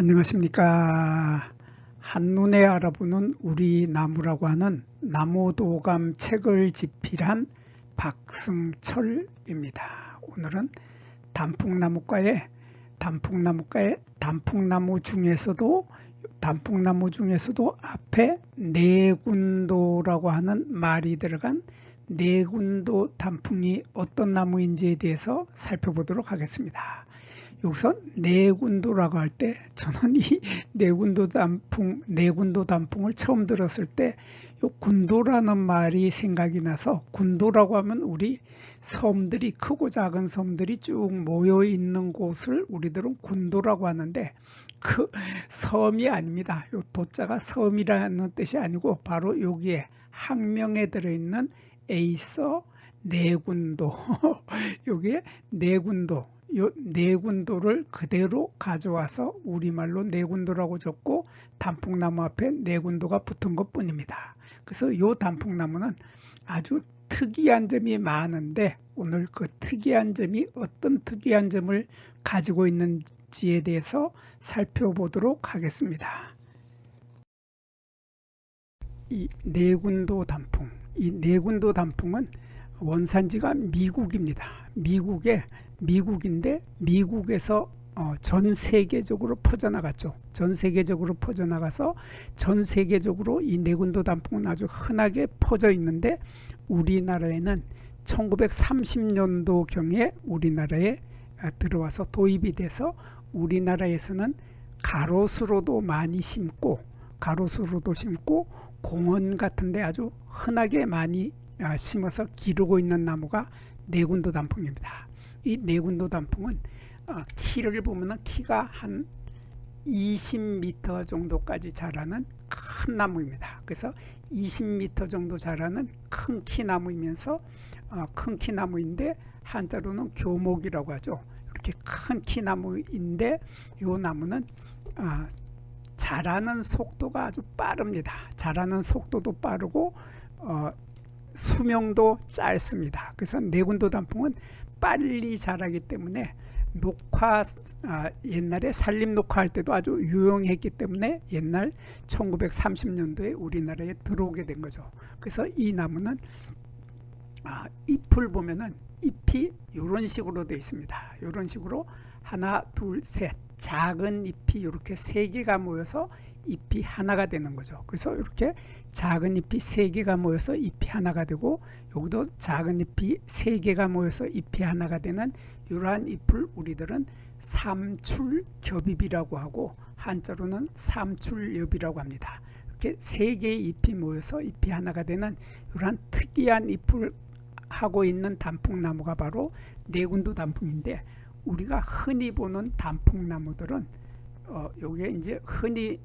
안녕하십니까. 한눈에 알아보는 우리 나무라고 하는 나무도감 책을 집필한 박승철입니다. 오늘은 단풍나무과의 단풍나무 중에서도 앞에 내군도라고 하는 말이 들어간 내군도 단풍이 어떤 나무인지에 대해서 살펴보도록 하겠습니다. 여기서 내군도라고 할 때 저는 이 내군도 단풍을 처음 들었을 때 요 군도라는 말이 생각이 나서, 군도라고 하면 우리 섬들이, 크고 작은 섬들이 쭉 모여 있는 곳을 우리들은 군도라고 하는데, 그 섬이 아닙니다. 요 도자가 섬이라는 뜻이 아니고 바로 여기에 학명에 들어있는 에이서 내군도 여기에 내군도, 요 내군도를 그대로 가져와서 우리말로 내군도라고 적고 단풍나무 앞에 내군도가 붙은 것 뿐입니다. 그래서 요 단풍나무는 아주 특이한 점이 많은데, 오늘 그 특이한 점이 어떤 특이한 점을 가지고 있는지에 대해서 살펴보도록 하겠습니다. 이 내군도 단풍은 원산지가 미국입니다. 미국인데 미국에서 전 세계적으로 퍼져나갔죠. 전 세계적으로 퍼져나가서 전 세계적으로 이 내군도 단풍은 아주 흔하게 퍼져 있는데, 우리나라에는 1930년도경에 우리나라에 들어와서 도입이 돼서 우리나라에서는 가로수로도 심고 공원 같은 데 아주 흔하게 많이 심어서 기르고 있는 나무가 내군도 단풍입니다. 이 내군도 단풍은 키를 보면 키가 한 20m 정도까지 자라는 큰 나무입니다. 그래서 20m 정도 자라는 큰 키나무이면서 큰 키나무인데 한자로는 교목이라고 하죠. 이렇게 큰 키나무인데 이 나무는 자라는 속도가 아주 빠릅니다. 자라는 속도도 빠르고 수명도 짧습니다. 그래서 내군도 단풍은 빨리 자라기 때문에 옛날에 산림 녹화할 때도 아주 유용했기 때문에 옛날 1930년도에 우리나라에 들어오게 된 거죠. 그래서 이 나무는 잎을 보면은 잎이 이런 식으로 되어 있습니다. 이런 식으로 하나, 둘, 셋 작은 잎이 이렇게 세 개가 모여서 잎이 하나가 되는 거죠. 그래서 이렇게 작은 잎이 세 개가 모여서 잎이 하나가 되고, 여기도 작은 잎이 세 개가 모여서 잎이 하나가 되는 이러한 잎을 우리들은 삼출겹잎이라고 하고 한자로는 삼출엽이라고 합니다. 이렇게 세 개의 잎이 모여서 잎이 하나가 되는 이러한 특이한 잎을 하고 있는 단풍나무가 바로 내군도 단풍인데, 우리가 흔히 보는 단풍나무들은 요게 이제 흔히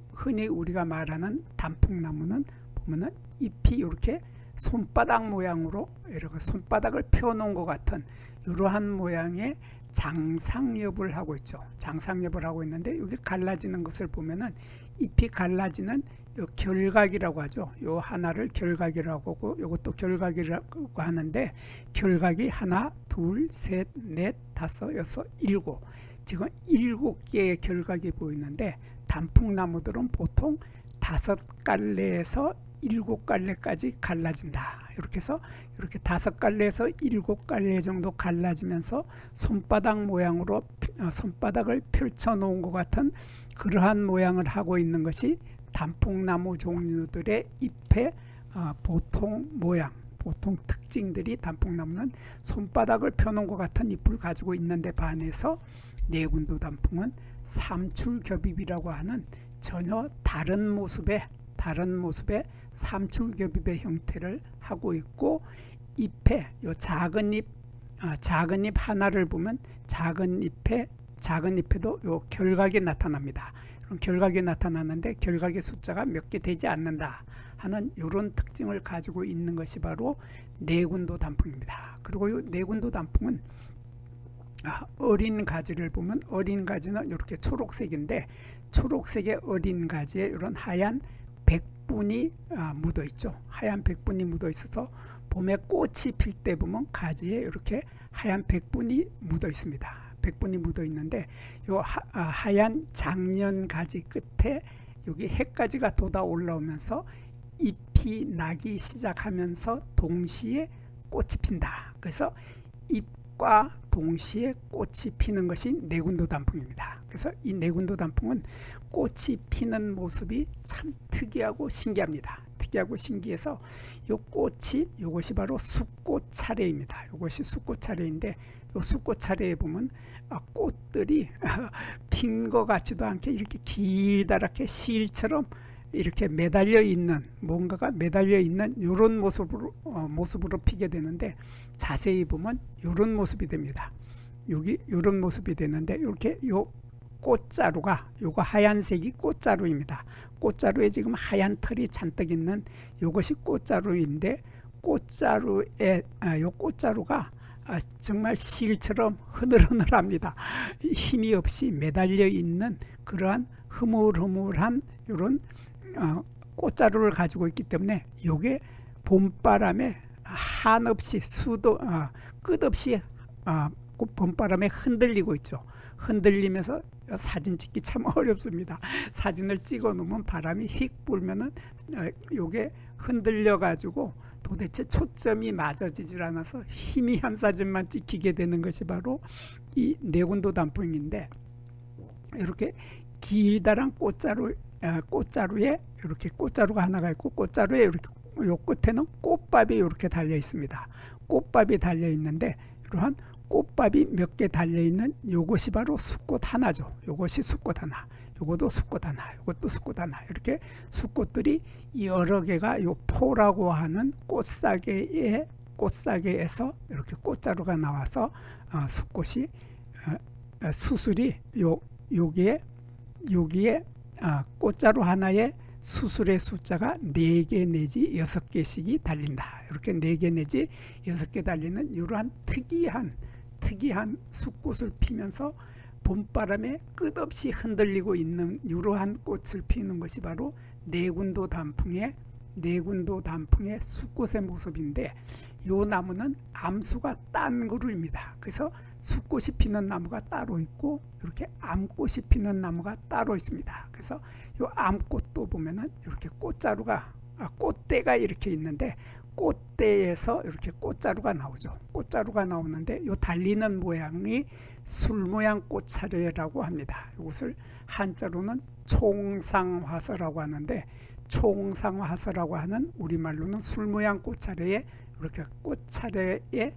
우리가 말하는 단풍나무는 보면은 잎이 이렇게 손바닥 모양으로, 이렇게 손바닥을 펴놓은 것 같은 이러한 모양의 장상엽을 하고 있죠. 장상엽을 하고 있는데, 여기 갈라지는 것을 보면은 잎이 갈라지는 요 결각이라고 하죠. 요 하나를 결각이라고 하고, 요것도 결각이라고 하는데, 결각이 하나, 둘, 셋, 넷, 다섯, 여섯, 일곱, 지금 7개의 결각이 보이는데, 단풍나무들은 보통 5갈래에서 7갈래까지 갈라진다. 이렇게 해서 이렇게 5갈래에서 7갈래 정도 갈라지면서 손바닥 모양으로 손바닥을 펼쳐 놓은 것 같은 그러한 모양을 하고 있는 것이 단풍나무 종류들의 잎의 보통 모양, 보통 특징들이, 단풍나무는 손바닥을 펴놓은 것 같은 잎을 가지고 있는데 반해서 내군도 단풍은 삼출겹잎이라고 하는 전혀 다른 모습의 삼출겹잎의 형태를 하고 있고, 잎에 요 작은 잎 하나를 보면 작은 잎에도 요 결각이 나타납니다. 그럼 결각이 나타나는데 결각의 숫자가 몇 개 되지 않는다 하는 이런 특징을 가지고 있는 것이 바로 내군도 단풍입니다. 그리고 이 내군도 단풍은 어린 가지를 보면, 어린 가지는 이렇게 초록색인데, 초록색의 어린 가지에 이런 하얀 백분이 묻어 있죠. 하얀 백분이 묻어 있어서 봄에 꽃이 필 때 보면 가지에 이렇게 하얀 백분이 묻어 있습니다. 백분이 묻어 있는데 요 하얀 장년 가지 끝에 여기 해가지가 돋아 올라오면서 잎이 나기 시작하면서 동시에 꽃이 핀다. 그래서 잎과 동시에 꽃이 피는 것이 내군도 단풍입니다. 그래서 이 내군도 단풍은 꽃이 피는 모습이 참 특이하고 신기합니다. 특이하고 신기해서 이 꽃이 이것이 바로 숫꽃 차례입니다. 이것이 숫꽃 차례인데 이 숫꽃 차례에 보면 꽃들이 핀 것 같지도 않게 이렇게 길다랗게 실처럼 이렇게 매달려 있는 뭔가가 매달려 있는 이런 모습으로 피게 되는데 자세히 보면 이런 모습이 됩니다. 여기 이런 모습이 되는데 이렇게 요 꽃자루가 요거 하얀색이 꽃자루입니다. 꽃자루에 지금 하얀 털이 잔뜩 있는 이것이 꽃자루인데 꽃자루에 요 꽃자루가 정말 실처럼 흐늘흐늘합니다. 힘이 없이 매달려 있는 그러한 흐물흐물한 이런 꽃자루를 가지고 있기 때문에 이게 봄바람에 한없이 끝없이 봄바람에 흔들리고 있죠. 흔들리면서 사진 찍기 참 어렵습니다. 사진을 찍어 놓으면 바람이 휙 불면은 요게 흔들려 가지고 도대체 초점이 맞아지질 않아서 희미한 사진만 찍히게 되는 것이 바로 이 내군도 단풍인데, 이렇게 길다란 꽃자루에 이렇게 꽃자루가 하나가 있고 꽃자루에 이렇게 요 끝에는 꽃밥이 이렇게 달려 있습니다. 꽃밥이 달려 있는데 이러한 꽃밥이 몇 개 달려 있는 요것이 바로 숫꽃 하나죠. 요것이 숫꽃 하나, 요것도 숫꽃 하나, 요것도 숫꽃 하나, 이렇게 숫꽃들이 여러 개가 요 포라고 하는 꽃사계에서 이렇게 꽃자루가 나와서 숫꽃이 수술이 여기에 꽃자루 하나에 수술의 숫자가 4개 내지 6개씩이 달린다. 이렇게 4개 내지 6개 달리는 이러한 특이한 숫꽃을 피면서 봄바람에 끝없이 흔들리고 있는 이러한 꽃을 피우는 것이 바로 내군도 단풍의 숫꽃의 모습인데, 이 나무는 암수가 딴 그루입니다. 그래서 숫꽃이 피는 나무가 따로 있고 이렇게 암꽃이 피는 나무가 따로 있습니다. 그래서 이 암꽃도 보면은 이렇게 꽃대가 이렇게 있는데 꽃대에서 이렇게 꽃자루가 나오죠. 꽃자루가 나오는데 이 달리는 모양이 술모양 꽃차례라고 합니다. 이것을 한자로는 총상화서라고 하는데, 총상화서라고 하는 우리말로는 술모양 꽃차례에 이렇게 꽃차례에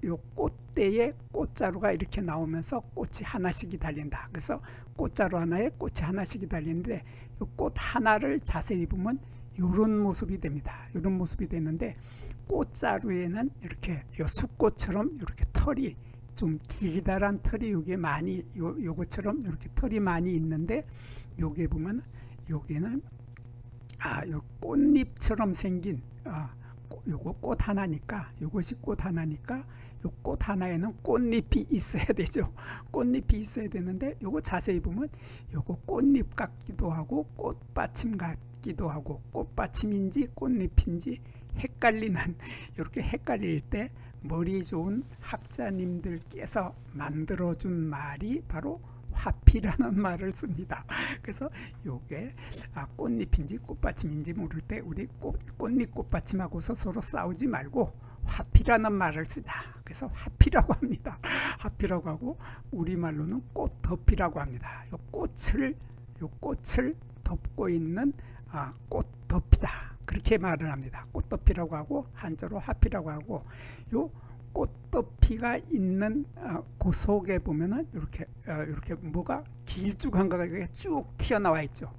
요 꽃대에 꽃자루가 이렇게 나오면서 꽃이 하나씩이 달린다. 그래서 꽃자루 하나에 꽃이 하나씩이 달리는데 이 꽃 하나를 자세히 보면 이런 모습이 됩니다. 이런 모습이 되는데 꽃자루에는 이렇게 요 숫꽃처럼 이렇게 털이 좀 길다란 털이 요게 많이 요것처럼 이렇게 털이 많이 있는데, 요게 보면 요게는 요 꽃잎처럼 생긴 요거 꽃 하나니까, 요것이 꽃 하나니까 요 꽃 하나에는 꽃잎이 있어야 되죠. 꽃잎이 있어야 되는데 요거 자세히 보면 요거 꽃잎 같기도 하고 꽃받침 같기도 하고 꽃받침인지 꽃잎인지 헷갈리는, 이렇게 헷갈릴 때 머리 좋은 학자님들께서 만들어준 말이 바로 화피라는 말을 씁니다. 그래서 요게 꽃잎인지 꽃받침인지 모를 때 우리 꽃잎 꽃받침하고서 서로 싸우지 말고 화피라는 말을 쓰자. 그래서 화피라고 합니다. 화피라고 하고 우리말로는 꽃덮이라고 합니다. 요 꽃을 덮고 있는 꽃덮이다. 그렇게 말을 합니다. 꽃덮이라고 하고 한자로 화피라고 하고, 요 꽃덮이가 있는 그 속에 보면은 이렇게 뭐가 길쭉한 거가 쭉 튀어나와 있죠.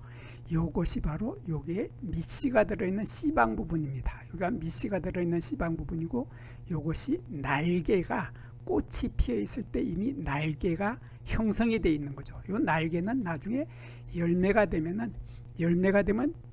요것이 바로 여기에 밑씨가 들어있는 씨방 부분입니다. 여기가 밑씨가 들어있는 씨방 부분이고, 요것이 날개가 꽃이 피어 있을 때 이미 날개가 형성이 되어 있는 거죠. 요 날개는 나중에 열매가 되면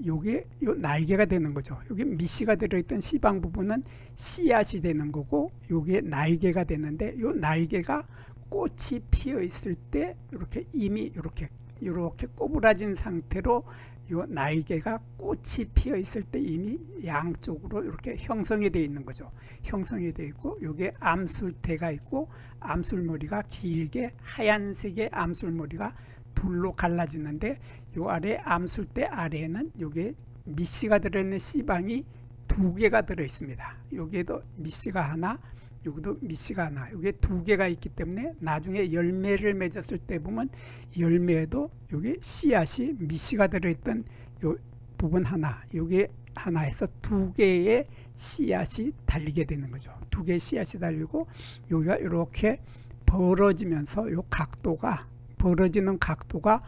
요게 요 날개가 되는 거죠. 여기 밑씨가 들어있던 씨방 부분은 씨앗이 되는 거고, 요게 날개가 되는데 요 날개가 꽃이 피어 있을 때 이렇게 이미 이렇게 이렇게 꼬부라진 상태로 요 날개가 꽃이 피어 있을 때 이미 양쪽으로 이렇게 형성이 되어 있는 거죠. 형성이 되어 있고 요게 암술대가 있고 암술머리가 길게 하얀색의 암술머리가 둘로 갈라지는데 요 아래 암술대 아래에는 요게 미씨가 들어있는 씨방이 2개가 들어 있습니다. 여기에도 미씨가 하나, 여기도 미씨가 하나, 여기에 2개가 있기 때문에 나중에 열매를 맺었을 때 보면 열매에도 여기 씨앗이 미씨가 들어있던 요 부분 하나, 여기 하나에서 2개의 씨앗이 달리게 되는 거죠. 2개의 씨앗이 달리고 여기가 이렇게 벌어지면서 요 각도가 벌어지는 각도가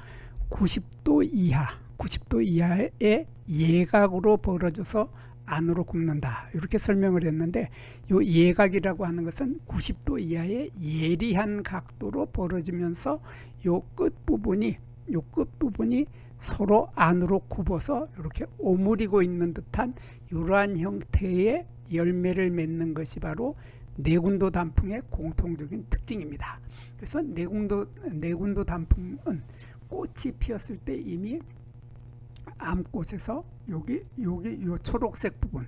90도 이하, 90도 이하의 예각으로 벌어져서 안으로 굽는다. 이렇게 설명을 했는데 요 예각이라고 하는 것은 90도 이하의 예리한 각도로 벌어지면서 요 끝부분이 서로 안으로 굽어서 이렇게 오므리고 있는 듯한 이러한 형태의 열매를 맺는 것이 바로 내군도 단풍의 공통적인 특징입니다. 그래서 내군도 단풍은 꽃이 피었을 때 이미 암꽃에서 여기 요 초록색 부분,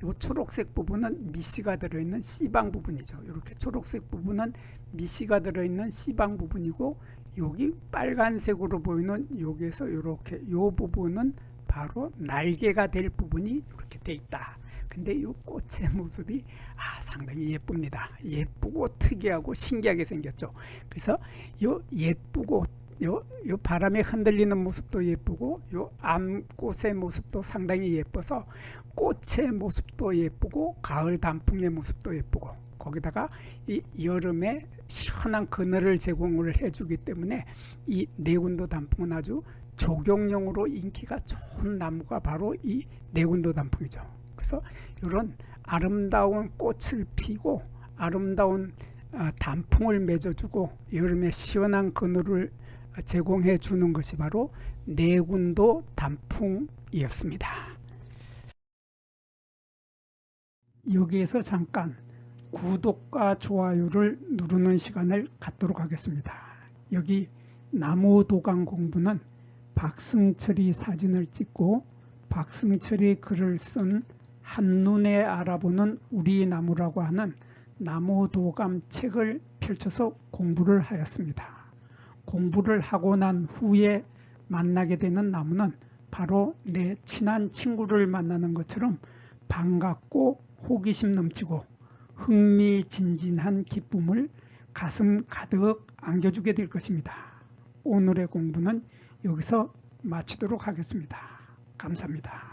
요 초록색 부분은 미씨가 들어있는 씨방 부분이죠. 이렇게 초록색 부분은 미씨가 들어있는 씨방 부분이고 여기 빨간색으로 보이는 여기에서 이렇게 요 부분은 바로 날개가 될 부분이 이렇게 돼 있다. 근데 이 꽃의 모습이 상당히 예쁩니다. 예쁘고 특이하고 신기하게 생겼죠. 그래서 요 예쁘고 요 바람에 흔들리는 모습도 예쁘고 요 암꽃의 모습도 상당히 예뻐서 꽃의 모습도 예쁘고 가을 단풍의 모습도 예쁘고 거기다가 이 여름에 시원한 그늘을 제공을 해주기 때문에 이 내군도 단풍은 아주 조경용으로 인기가 좋은 나무가 바로 이 내군도 단풍이죠. 그래서 이런 아름다운 꽃을 피고 아름다운 단풍을 맺어주고 여름에 시원한 그늘을 제공해 주는 것이 바로 내군도 단풍이었습니다. 여기에서 잠깐 구독과 좋아요를 누르는 시간을 갖도록 하겠습니다. 여기 나무도감 공부는 박승철이 사진을 찍고 박승철이 글을 쓴 한눈에 알아보는 우리 나무라고 하는 나무도감 책을 펼쳐서 공부를 하였습니다. 공부를 하고 난 후에 만나게 되는 나무는 바로 내 친한 친구를 만나는 것처럼 반갑고 호기심 넘치고 흥미진진한 기쁨을 가슴 가득 안겨주게 될 것입니다. 오늘의 공부는 여기서 마치도록 하겠습니다. 감사합니다.